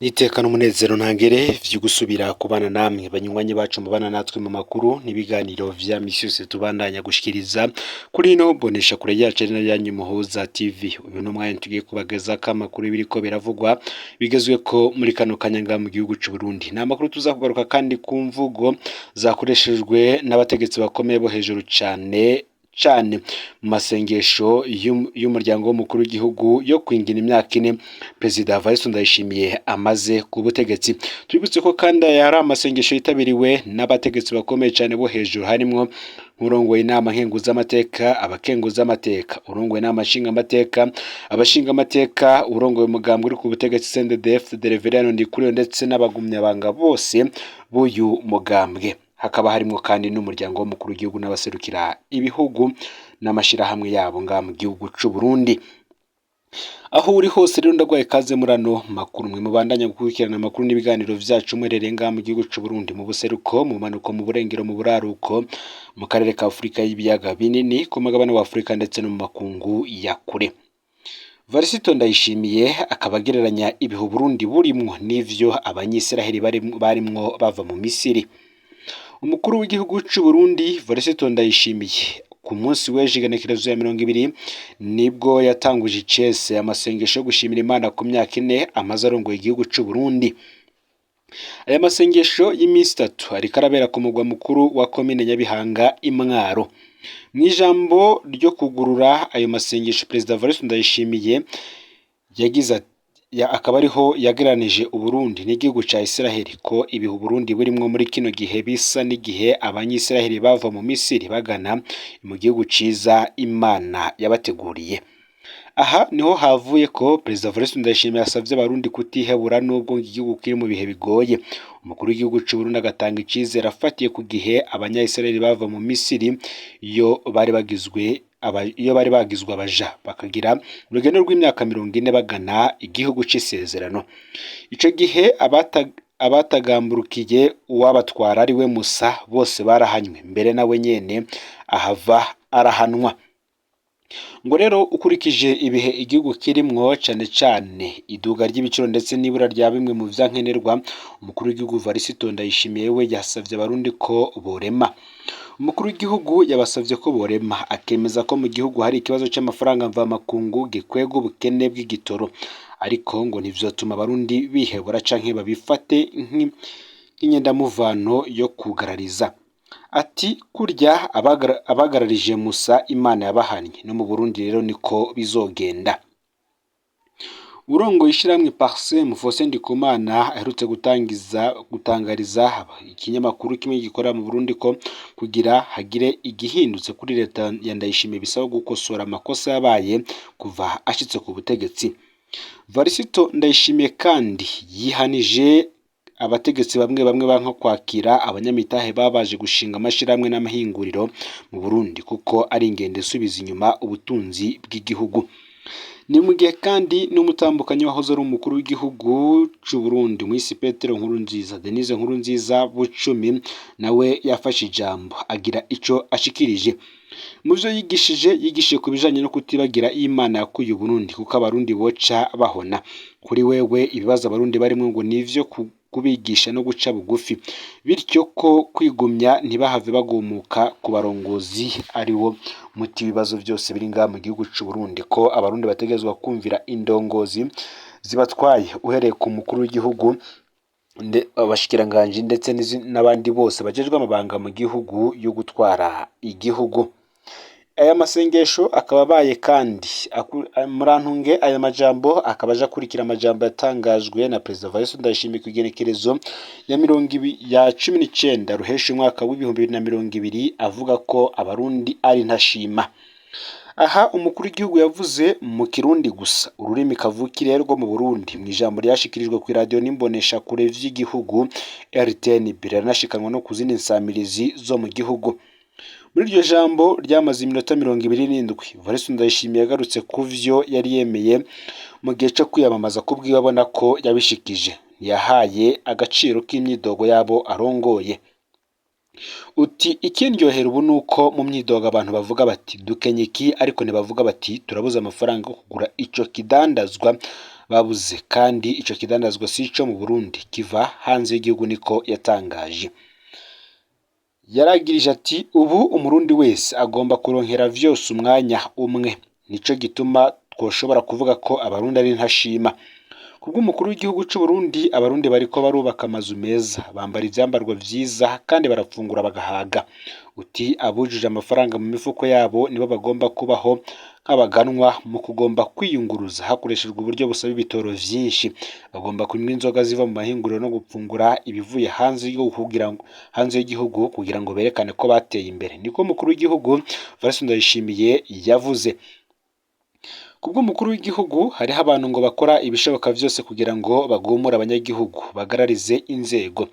Iteka n'umunezero ntangere vyo gusubira kubana namwe banywanyi bacu mubana natwe mu makuru n'ibiganiro vya misi yose tubandanya gushikiriza kuri ino bonesha kure yacu ari nayo yanyu Muhuza TV. Uyu n'umwanya tugiye kubagezako amakuru biriko biravugwa bigezweko muri kano kanya ngaha mu gihugu c'u Burundi. Ni amakuru tuza kugaruka kandi ku mvugo zakoreshejwe n'abategetsi bakomeye bo hejuru cane mu masengesho y'umuryango w'umukuru w'igihugu yo kwingina imyaka 4 Perezida Evariste Ndayishimiye amaze ku butegetsi. Twibutse ko kandi yari amasengesho yitabiriwe n'abategetsi bakomeye cyane bo hejuru, harimwo urongoye inama nkenguzamateka, abakenguzamateka, urongoye inama nshingamateka, abashingamateka, urongoye umugambwe uri ku butegetsi CNDD-FDD Reverien Ndikuriyo ndetse n'abagumyabanga bose b'uyu mugambwe. Hakaba harimo kandi n'umuryango w'umukuru w'igihugu n'abaserukira ibihugu n'amashirahamwe yabo ngaha mu gihugu c'u Burundi. Aho uri hose rero ndagwaye kaze murano makuru, mwe mubandanya gukurikirana amakuru n'ibiganiro vyacu mwerere ngaha mu gihugu c'u Burundi, mu buseruko, mu manuko, mu burengero, mu buraruko, mu karere ka Afrika y'ibiyaga binini, ku mugabane wa Afrika ndetse no mu makungu ya kure. Varisito Ndayishimiye akaba agereranya ibihu Burundi burimwo n'ivyo abanyisiraheli barimwo bava mu Misiri. Umukuru w'igihugu c'u Burundi Varisito Ndayishimiye ku munsi w'ejo igenekerezo ya 20 nibwo yatanguje icese amasengesho yo gushimira Imana ku myaka 4 amaze arongoye igihugu c'u Burundi. Aya masengesho y'imisi 3 ariko arabera ku mugwa mukuru wa komine Nyabihanga Imwaro. Mw'ijambo ryo kugurura ayo masengesho Perezida Varisito Ndayishimiye yagize akaba ariho yageranije Uburundi n'igihugu ca Israeli ko ibihu Burundi burimwo muri kino gihe bisa n'igihe abanyisiraheli bava mu Misiri bagana mu gihugu ciza Imana yabateguriye. Aha niho havuye ko Perezida Varisito Ndayishimiye yasavye abarundi kutihebura nubwo igihugu kiri mu bihe bigoye. Umukuru w'igihugu c'u Burundi agatanga icizere afatiye ku gihe abanyisiraheli bava mu Misiri iyo bari bagizwe abaja bakagira urugendo rw'imyaka 40 bagana igihugu c'isezerano. Ico gihe abatagamburukiye uwabatwara ari we Musa bose barahanywe, mbere nawe nyene ahava arahanwa. Ngo rero ukurikije ibihe igihugu kirimwo cane iduga ry'ibiciro ndetse n'ibura rya bimwe mu vyankenerwa, umukuru w'igihugu Varisito Ndayishimiye we yasavye abarundi ko borema. Umukuru w'igihugu yabasavye ko borema, akemeza ko mu gihugu hari ikibazo c'amafaranga mvamakungu gikwega ubukene bw'igitoro, ariko ngo ntivyotuma abarundi bihebura canke babifate nk'inyendamuvano yo kugarariza. Ati kurya abagararije Musa Imana yabahanye, no mu Burundi rero niko bizogenda. Urongoye ishiramwe Parsem Faustin Ndikumana aherutse gutangariza ikinyamakuru kimwe gikora mu Burundi ko kugira hagire igihindutse kuri leta ya Ndayishimiye bisaba gukosora amakosa yabaye kuva ashitse ku butegetsi. Varisito Ndayishimiye kandi yihanije abategetsi bamwe banka kwakira abanyamitahe babaje gushinga amashiramwe n'amahinguriro mu Burundi kuko ari ingendo isubiza inyuma ubutunzi bw'igihugu. Ni mu gihe kandi n'umutambukanyi wahoze ari umukuru w'igihugu c'u Burundi mwisi Petero Nkurunziza, Denise Nkurunziza Bucumi, nawe yafashe ijambo agira ico ashikirije. Mu vyo yigishije ku bijanye no kutibagira Imana yakuye Burundi kuko abarundi boca bahona. Kuri wewe ibibazo abarundi barimwo ngo nivyo kubigisha no guca bugufi, bityo ko kwigumya ntibahave bagumuka ku barongozi ari wo muti ibibazo byose biri ngaha mu gihugu c'u Burundi, ko abarundi bategezwa kumvira indongozi zibatwaye uhereye ku mukuru w'igihugu abashikiranganje ndetse n'abandi bose bajejwe amabanga mu gihugu yo gutwara igihugu. Aya masengesho akaba baye kandi murantunge aya majambo akaba aja kurikira amajambo yatangajwe na Perezida Varisito Ndayishimiye ku igenekerezo ya 19 ruheshi umwaka w'2020 avuga ko abarundi ari ntashima. Aha umukuru w'igihugu yavuze mu Kirundi gusa, ururimi kavukire rwo mu Burundi, mu ijambo ryashikirijwe ku radio n'imbonesha kure vy'igihugu RTN biranashikanwa no kuzindi nsamirizi zo mu gihugu. Muri iryo jambo ryamaze iminota 27 Varisito Ndayishimiye yagarutse ku vyo yari yemeye mu gihe cyo kwiyamamaza kubwiwe abona ko yabishikije. Yahaye agaciro k'imyidogo yabo arongoye. Uti ikindyohera ubu nuko mu myidogo abantu bavuga bati dukenye iki, ariko ntibavuga bati turabuze amafaranga yo kugura ico kidandazwa babuze kandi ico kidandazwa sico mu Burundi kiva hanze y'igihugu, niko yatangaje. Yaragirije ati ubu umurundi wese agomba kuronkera vyose umwanya umwe, nico gituma twoshobora kuvuga ko abarundi ari ntashima. Kubw'umukuru w'igihugu c'u Burundi, abarundi bariko barubaka amazu meza, bambara ivyambarwa vyiza kandi barafungura bagahaga. Uti abujuje amafaranga mu mifuko yabo nibo bagomba kubaho nk'abaganwa mu kugomba kwiyunguruza hakoreshejwe uburyo busaba ibitoro vyinshi. Bagomba kunywa inzoga ziva mu mahinguriro no gupfungura ibivuye hanze y'igihugu kugira ngo berekane ko bateye imbere, niko umukuru w'igihugu Evariste Ndayishimiye yavuze. Kubw'umukuru w'igihugu hariho abantu ngo bakora ibishoboka vyose kugira ngo bagumure abanyagihugu, bagararize inzego.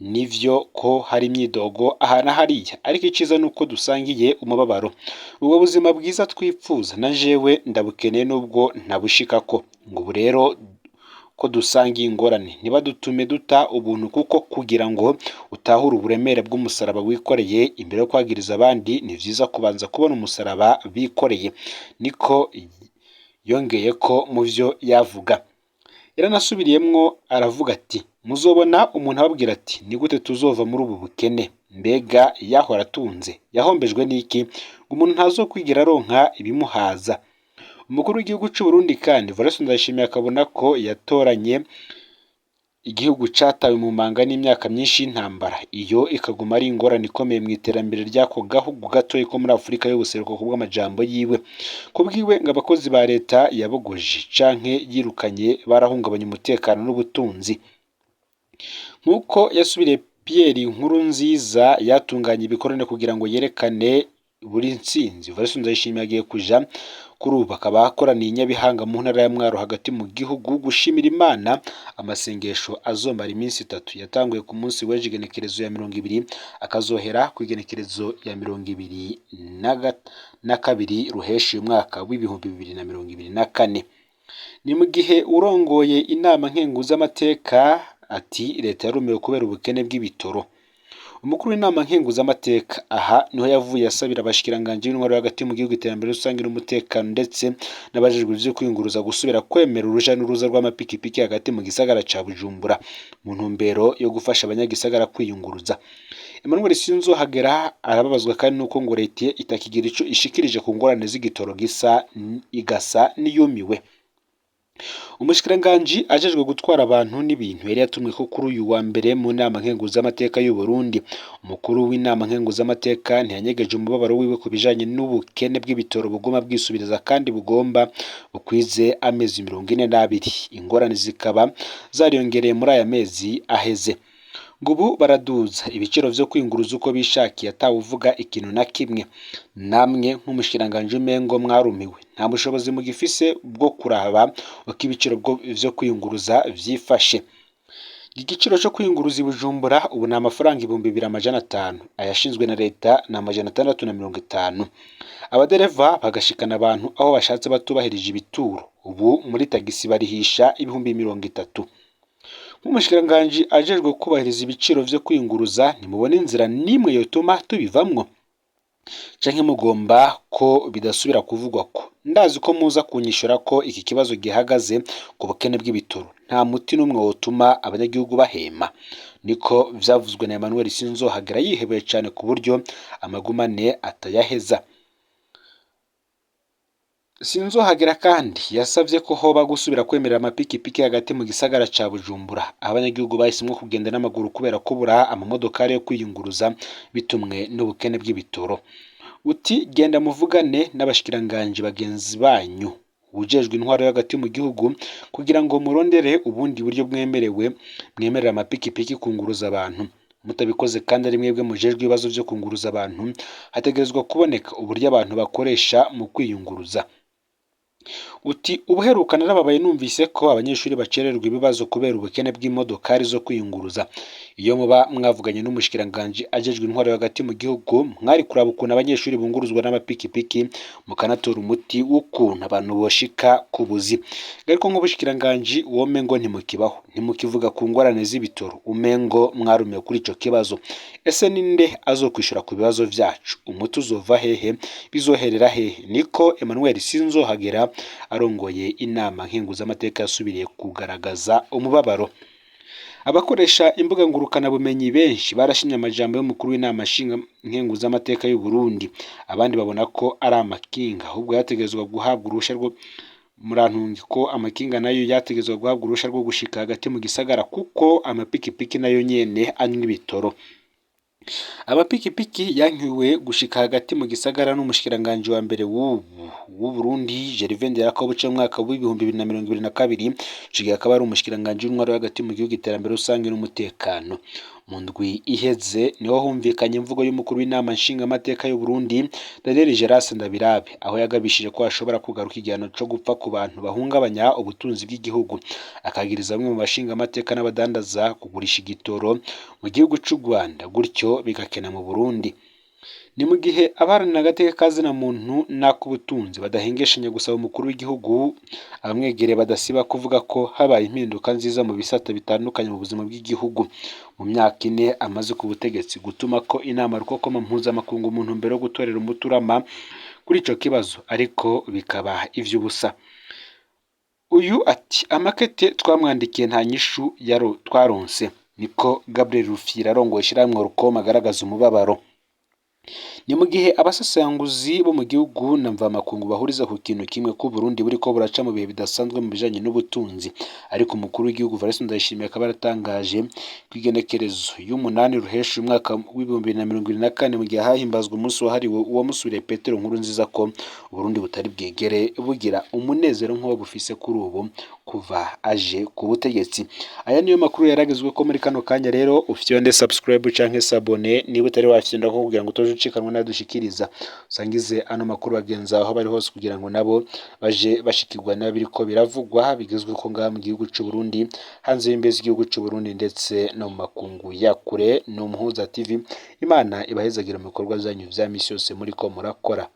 Nivyo ko hari imyidogo aha na hariya, ariko iciza nuko dusangiye umubabaro. Ubwo buzima bwiza twipfuza na jewe ndabukeneye nubwo ntabushikako. Ngo ubu rero ko dusangiye ingorane ntibadutume duta ubuntu, kuko kugira ngo utahure uburemere bw'umusaraba wikoreye imbere yo kwagiriza abandi, ni vyiza kubanza kubona umusaraba bikoreye. Niko yongeye ko mu vyo yavuga. Yaranasubiriyemwo aravuga ati muzobona umuntu ababwira ati ni gute tuzova muri ubu bukene, mbega yahora atunze yahombejwe n'iki ngo umuntu ntazokwigira aronka ibimuhaza. Umukuru w'igihugu c'u Burundi kandi Evariste Ndayishimiye akabona ko yatoranye igihugu catawe mu manga n'imyaka myinshi y'intambara, iyo ikaguma ari ingorane ikomeye mu iterambere ry'ako gahugu gatoyi ko muri Afurika y'ubuseruko. Kubw'amajambo yiwe, kubwiwe ngo abakozi ba leta yabogoje canke yirukanye barahungabanya umutekano n'ubutunzi. Nk'uko yasubiriye Pierre Nkurunziza yatunganya ibikorane kugira ngo yerekane buri ntsinzi, Evariste Ndayishimiye agiye kuja kuri ubu akaba akoraniye i Nyabihanga mu ntara ya Mwaro hagati mu gihugu gushimira Imana. Amasengesho azomara iminsi 3 yatanguye ku munsi w'ejo igenekerezo ya 20 akazohera ku igenekerezo ya 22 ruheshi umwaka w'ibihumbi 2024. Ni mu gihe urongoye inama nkenguzamateka ati leta yarumiwe kubera ubukene bw'ibitoro. Umukuru w'inama nkenguzamateka aha niho yavuye asabira abashikiranganje b'intwaro hagati mu gihugu, iterambere rusange n'umutekano ndetse n'abajejwe ivyo kwiyunguruza gusubira kwemera uruja n'uruza rw'amapikipiki hagati mu gisagara ca Bujumbura mu ntumbero yo gufasha abanyagisagara kwiyunguruza. Emmanuel Sinzohagera arababazwa kandi nuko ngo leta itakigira ico ishikirije ku ngorane z'igitoro igasa niyumiwe. Umushikiranganje ajejwe gutwara abantu n'ibintu yari yatumwe ko kuri uyu wa mbere mu nama nkenguzamateka y'u Burundi. Umukuru w'inama nkenguzamateka ntiyanyegeje umubabaro wiwe ku bijanye n'ubukene bw'ibitoro buguma bwisubiriza kandi bugomba bukwize amezi 42. Ingorane zikaba zariyongereye muri aya mezi aheze. Ngo ubu baraduza ibiciro vyo kwinguruza uko bishakiye atawuvuga ikintu na kimwe. Namwe nk'umushikiranganje umengo mwarumiwe, nta bushobozi mugifise bwo kuraba uko ibiciro vyo kwinguruza vyifashe. Igiciro cyo kwinguruza i Bujumbura ubu na amafaranga 2500, ayashinzwe na leta na 650. Abadereva bagashikana abantu aho bashatse batubahirije ibituro, ubu muri tagisi barihisha 30,000. Nk'umushikiranganje ajejwe kubahiriza ibiciro vyo kwinguruza, nimubona inzira nimwe yotuma tubivamwo canke mugomba ko bidasubira kuvugwa ko? Ndazi ko muza kunyishura ko iki kibazo gihagaze ku bukene bw'ibitoro, nta muti n'umwe wotuma abanyagihugu bahema. Niko vyavuzwe na Emmanuel Sinzohagera yihebeye cane ku buryo amagumane atayaheza. Sinzohagera kandi yasavye ko hoba gusubira kwemerera amapikipiki hagati mu gisagara ca Bujumbura. Abanyagihugu bahisemwo kugenda n'amaguru kubera kubura amamodokari yo kwiyunguruza bitumwe n'ubukene bw'ibitoro. Uti genda muvugane n'abashikiranganje bagenzi banyu ujejwe intwaro hagati mu gihugu kugira ngo murondere ubundi buryo mwemerera amapikipiki kunguruza abantu. Mutabikoze kandi ari mwebwe mujejwe ibibazo vyo kunguruza abantu, hategerezwa kuboneka uburyo abantu bakoresha mu kwiyunguruza. Uti ubuherukana n'ababaye numvise ko abanyeshuri bacererwa ibibazo kubera ubukene bw'imodokari zo kwiyunguruza. Iyo muba mwavuganye n'umushikiranganje ajejwe intwaro hagati mu gihugu, mwari kuraba ukuntu abanyeshuri bunguruzwa n'amapikipiki mukanatora umuti w'ukuntu abantu boshika ku buzi. Ariko nk'ubushikiranganje womengo ntimukibaho, ntimukivuga ku ngorane z'ibitoro, umengo mwarumiye kuri ico kibazo. Ese ninde azokwishura ku bibazo vyacu? Umuti uzova hehe? Bizoherera hehe? Niko Emmanuel Sinzohagera arongoye inama nkenguzamateka yasubiriye kugaragaza umubabaro. Abakoresha imbuga ngurukana bumenyi benshi barashimye amajambo y'umukuru w'inama nkenguzamateka y'u Burundi, abandi babona ko ari amakinga ahubwo yategezwa guhabwa uruhusha rwo murantungi ko amakinga nayo yategezwa guhabwa uruhusha rwo gushika hagati mu gisagara kuko amapikipiki nayo nyene anywa ibitoro. Amapikipiki yankiwe gushika hagati mu gisagara n'umushikiranganje wa mbere w'u Burundi Gervais Ndirakobuca mu mwaka w'ibihumbi 2022, cigihe akaba ari umushikiranganje w'intwaro hagati mu gihugu iterambere rusange n'umutekano. Mu ndwi iheze niho humvikanye imvugo y'umukuru w'inama nshingamateka y'u Burundi Daniel Geras Ndabirabe, aho yagabishije ko hashobora kugaruka igihano co gupfa ku bantu bahungabanya ubutunzi bw'igihugu, akagiriza bamwe mu bashingamateka n'abadandaza kugurisha igitoro mu gihugu c'u Rwanda gutyo bigakena mu Burundi. Ni mu gihe abaharanira agateka kazina muntu n'ak'ubutunzi badahengeshanya gusaba umukuru w'igihugu abamwegereye badasiba kuvuga ko habaye impinduka nziza mu bisata bitandukanye mu buzima bw'igihugu mu myaka 4 amaze ku butegetsi, gutuma ko inama rukokoma mpuzamakungu mu ntumbero yo gutorera umuturama kuri ico kibazo, ariko bikaba ivy'ubusa. Uyu ati amakete twamwandikiye nta nyishu twaronse, niko Gabriel Rufyiri arongoye ishiramwe rukoma agaragaza umubabaro. Ni mu gihe abasasanguzi bo mu gihugu na mvamakungu bahuriza ku kintu kimwe ko Burundi buriko buraca mu bihe bidasanzwe mu bijanye n'ubutunzi, ariko umukuru w'igihugu Evariste Ndayishimiye akaba yaratangaje kwigenekerezo y'umunani ruhesha umwaka w'ibihumbi 2024 mu gihe hahimbazwa umunsi wahariwe uwamusuriye Petero Nkurunziza ko Burundi butari bwegere bugira umunezero nk'uwo bufise kuri ubu kuva aje ku butegetsi. Aya niyo makuru yaragezwe ko muri kano kanya. Rero ufitiye nde subscribe canke s'abone niba utari wafyenda ko kugira ngo ucikanwe nadushikiriza, usangize ano makuru bagenza aho bari hose kugira ngo nabo baje bashikirwa n'abiriko biravugwa bigezwe ko ngaha mu gihugu c'u Burundi, hanze y'imbezi igihugu c'u Burundi ndetse no mu makungu ya kure. No Muhuza TV, Imana ibahezagira mu bikorwa zanyu vya misi yose muri ko murakora.